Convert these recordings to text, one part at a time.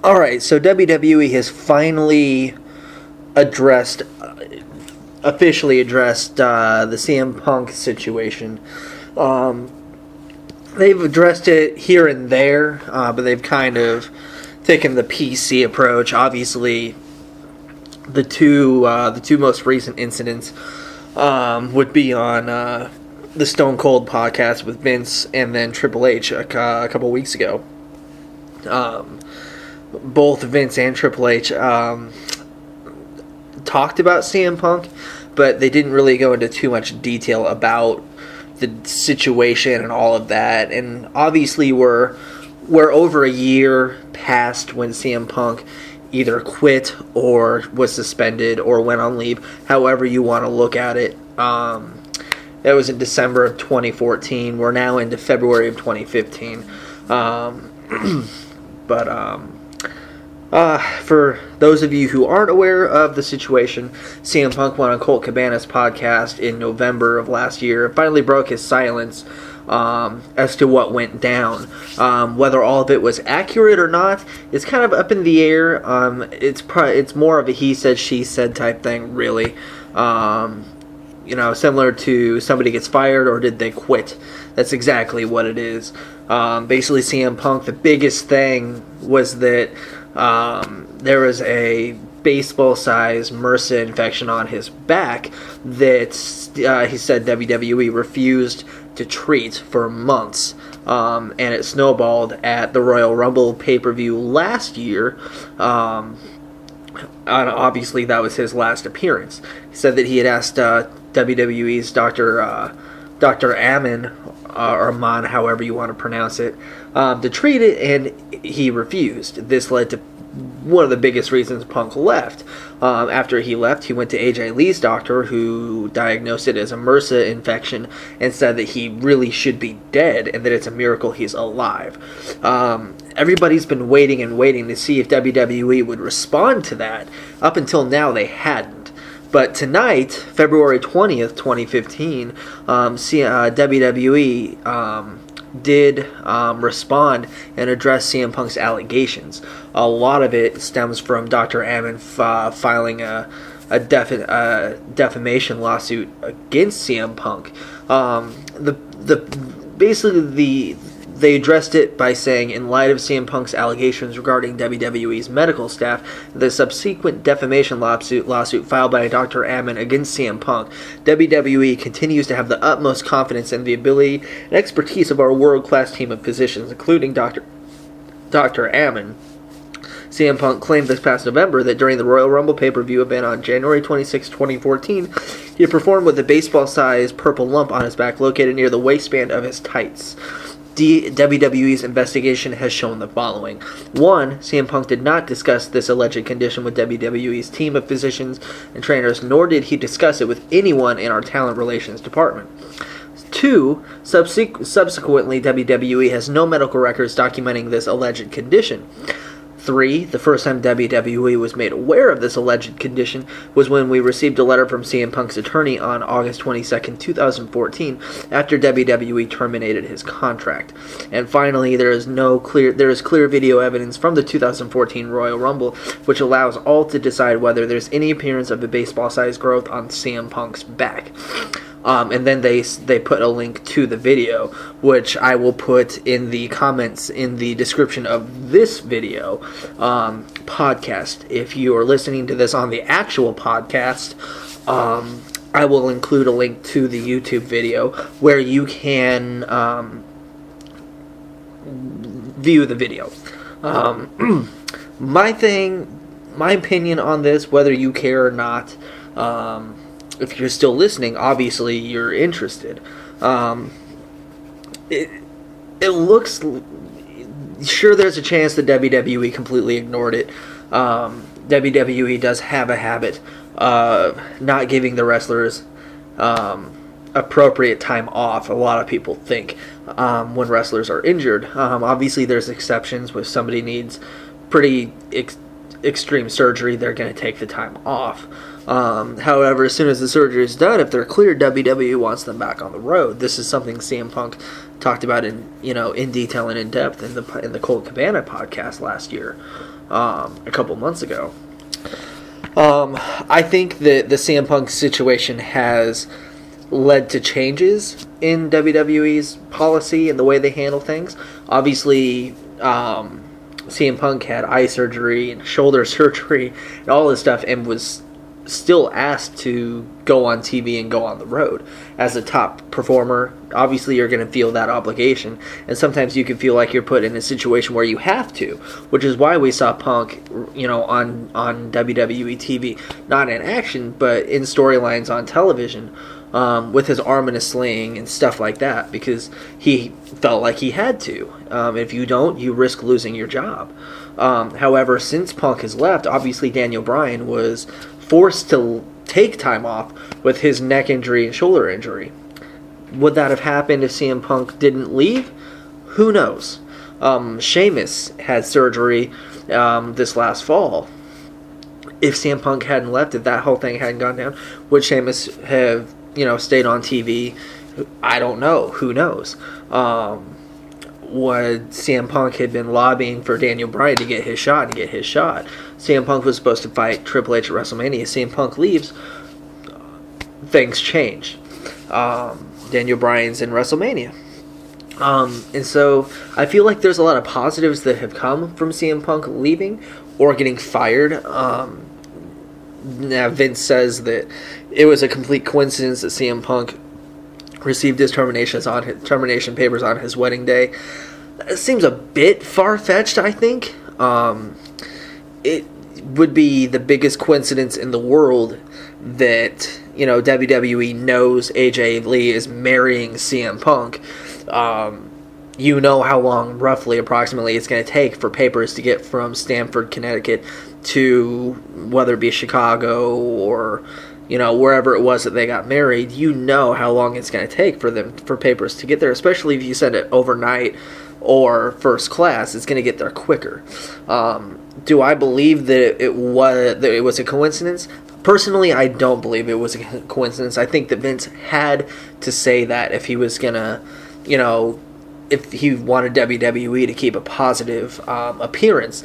Alright, so WWE has finally officially addressed the CM Punk situation. They've addressed it here and there, but they've kind of taken the PC approach. Obviously, the two most recent incidents would be on the Stone Cold podcast with Vince and then Triple H a couple weeks ago. Both Vince and Triple H talked about CM Punk, but they didn't really go into too much detail about the situation and all of that. And obviously we're over a year past when CM Punk either quit or was suspended or went on leave, however you want to look at it. That was in December of 2014. We're now into February of 2015. For those of you who aren't aware of the situation, CM Punk went on Colt Cabana's podcast in November of last year and finally broke his silence as to what went down. Whether all of it was accurate or not, it's kind of up in the air. It's more of a he said, she said type thing, really. Similar to somebody gets fired or did they quit. That's exactly what it is. Basically, CM Punk, the biggest thing was that there was a baseball-sized MRSA infection on his back that he said WWE refused to treat for months. And it snowballed at the Royal Rumble pay-per-view last year. And obviously, that was his last appearance. He said that he had asked WWE's Dr. Amann, or Amann, however you want to pronounce it, to treat it, and he refused. This led to one of the biggest reasons Punk left. After he left, he went to AJ Lee's doctor, who diagnosed it as a MRSA infection and said that he really should be dead and that it's a miracle he's alive. Everybody's been waiting and waiting to see if WWE would respond to that. Up until now, they hadn't. But tonight, February 20th, 2015, WWE did respond and address CM Punk's allegations. A lot of it stems from Dr. Amann filing a defamation lawsuit against CM Punk. They addressed it by saying, in light of CM Punk's allegations regarding WWE's medical staff, the subsequent defamation lawsuit filed by Dr. Amann against CM Punk, WWE continues to have the utmost confidence in the ability and expertise of our world-class team of physicians, including Dr. Amann. CM Punk claimed this past November that during the Royal Rumble pay-per-view event on January 26, 2014, he had performed with a baseball-sized purple lump on his back located near the waistband of his tights. WWE's investigation has shown the following. 1. CM Punk did not discuss this alleged condition with WWE's team of physicians and trainers, nor did he discuss it with anyone in our talent relations department. 2. Subsequently, WWE has no medical records documenting this alleged condition. 3. The first time WWE was made aware of this alleged condition was when we received a letter from CM Punk's attorney on August 22, 2014, after WWE terminated his contract. And finally, there is clear video evidence from the 2014 Royal Rumble, which allows all to decide whether there's any appearance of a baseball-sized growth on CM Punk's back. And then they put a link to the video, which I will put in the comments in the description of this video podcast. If you are listening to this on the actual podcast, I will include a link to the YouTube video where you can view the video. My opinion on this, whether you care or not, if you're still listening, obviously you're interested. It looks... Sure, there's a chance that WWE completely ignored it. WWE does have a habit of not giving the wrestlers appropriate time off, a lot of people think, when wrestlers are injured. Obviously, there's exceptions. If somebody needs pretty extreme surgery, they're going to take the time off. However, as soon as the surgery is done, if they're cleared, WWE wants them back on the road. This is something CM Punk talked about in detail and in depth in the Colt Cabana podcast last year. a couple months ago. I think that the CM Punk situation has led to changes in WWE's policy and the way they handle things. Obviously, CM Punk had eye surgery and shoulder surgery and all this stuff, and was still asked to go on TV and go on the road. As a top performer, obviously you're going to feel that obligation, and sometimes you can feel like you're put in a situation where you have to, which is why we saw Punk, on WWE TV, not in action, but in storylines on television, with his arm in a sling and stuff like that, because he felt like he had to. If you don't, you risk losing your job. However, since Punk has left, obviously Daniel Bryan was forced to take time off with his neck injury and shoulder injury. Would that have happened if CM Punk didn't leave? Who knows? Sheamus had surgery this last fall. If CM Punk hadn't left, if that whole thing hadn't gone down, would Sheamus have, stayed on TV? I don't know. Who knows? Would CM Punk had been lobbying for Daniel Bryan to get his shot CM Punk was supposed to fight Triple H at WrestleMania. CM Punk leaves, things change. Daniel Bryan's in WrestleMania. And so I feel like there's a lot of positives that have come from CM Punk leaving or getting fired. Now Vince says that it was a complete coincidence that CM Punk received his termination papers on his wedding day. It seems a bit far-fetched, I think. It would be the biggest coincidence in the world that, WWE knows AJ Lee is marrying CM Punk. You know how long, roughly, approximately, it's going to take for papers to get from Stamford, Connecticut to whether it be Chicago or wherever it was that they got married. You know how long it's going to take for papers to get there, especially if you send it overnight or first class. It's going to get there quicker. Do I believe that it was a coincidence? Personally, I don't believe it was a coincidence. I think that Vince had to say that if he was going to, if he wanted WWE to keep a positive appearance.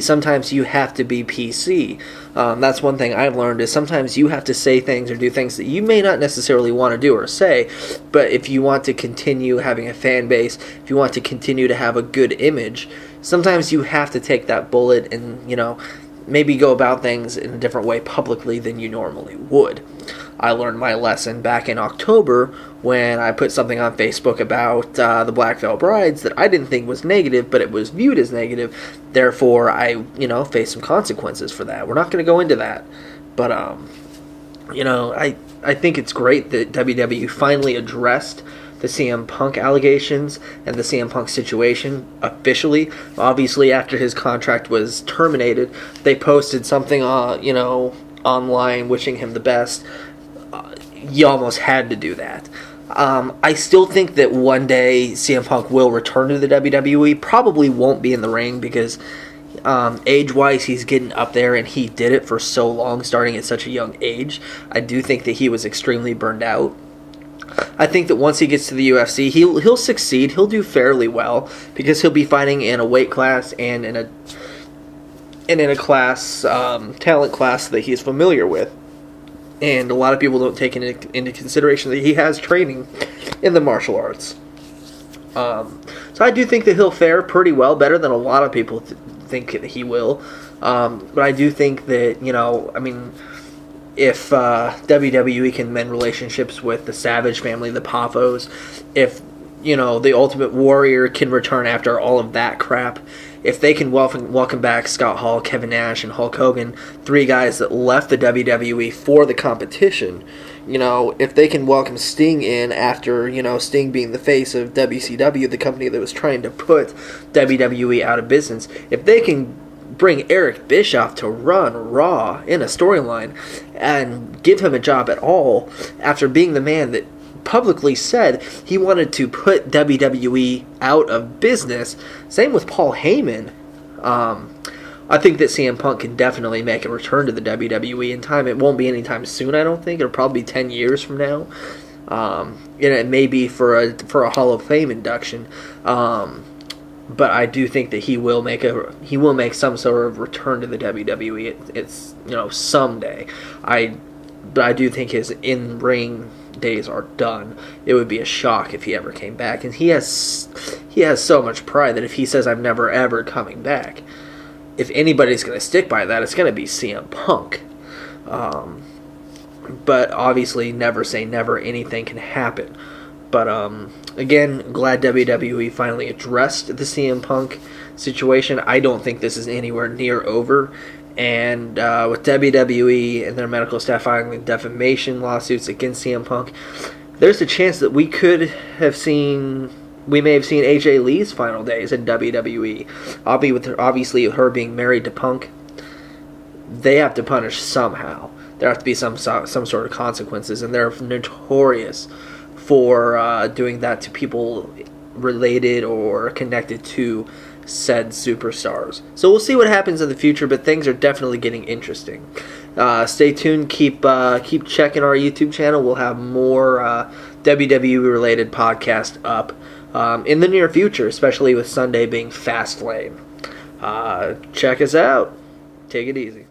Sometimes you have to be PC. That's one thing I've learned, is sometimes you have to say things or do things that you may not necessarily want to do or say, but if you want to continue having a fan base, if you want to continue to have a good image, sometimes you have to take that bullet and, maybe go about things in a different way publicly than you normally would. I learned my lesson back in October when I put something on Facebook about the Black Veil Brides that I didn't think was negative, but it was viewed as negative. Therefore, I, faced some consequences for that. We're not going to go into that. But, I think it's great that WWE finally addressed the CM Punk allegations and the CM Punk situation officially. Obviously, after his contract was terminated, they posted something, online wishing him the best. You almost had to do that. I still think that one day CM Punk will return to the WWE. Probably won't be in the ring because age-wise he's getting up there, and he did it for so long, starting at such a young age. I do think that he was extremely burned out. I think that once he gets to the UFC, he'll succeed. He'll do fairly well because he'll be fighting in a weight class and in a class, talent class that he's familiar with. And a lot of people don't take into consideration that he has training in the martial arts. So I do think that he'll fare pretty well, better than a lot of people think that he will. But I do think that, if WWE can mend relationships with the Savage family, the Pafos, if, the Ultimate Warrior can return after all of that crap, if they can welcome back Scott Hall, Kevin Nash, and Hulk Hogan, 3 guys that left the WWE for the competition, if they can welcome Sting in after, Sting being the face of WCW, the company that was trying to put WWE out of business, if they can bring Eric Bischoff to run Raw in a storyline and give him a job at all after being the man that publicly said he wanted to put WWE out of business. Same with Paul Heyman. I think that CM Punk can definitely make a return to the WWE in time. It won't be anytime soon, I don't think. It'll probably be 10 years from now. And it may be for a Hall of Fame induction. but I do think that he will make some sort of return to the WWE. It's someday. But I do think his in-ring days are done. It would be a shock if he ever came back, and he has so much pride that if he says I'm never ever coming back, if anybody's going to stick by that, it's going to be CM Punk. But obviously, never say never. Anything can happen. But again, glad WWE finally addressed the CM Punk situation. I don't think this is anywhere near over. And with WWE and their medical staff filing defamation lawsuits against CM Punk, there's a chance that we may have seen AJ Lee's final days in WWE. Obviously, with her being married to Punk, they have to punish somehow. There have to be some sort of consequences, and they're notorious for doing that to people related or connected to said superstars. So we'll see what happens in the future, but things are definitely getting interesting. Stay tuned. Keep checking our YouTube channel. We'll have more WWE related podcast up in the near future, especially with Sunday being Fastlane. Check us out. Take it easy.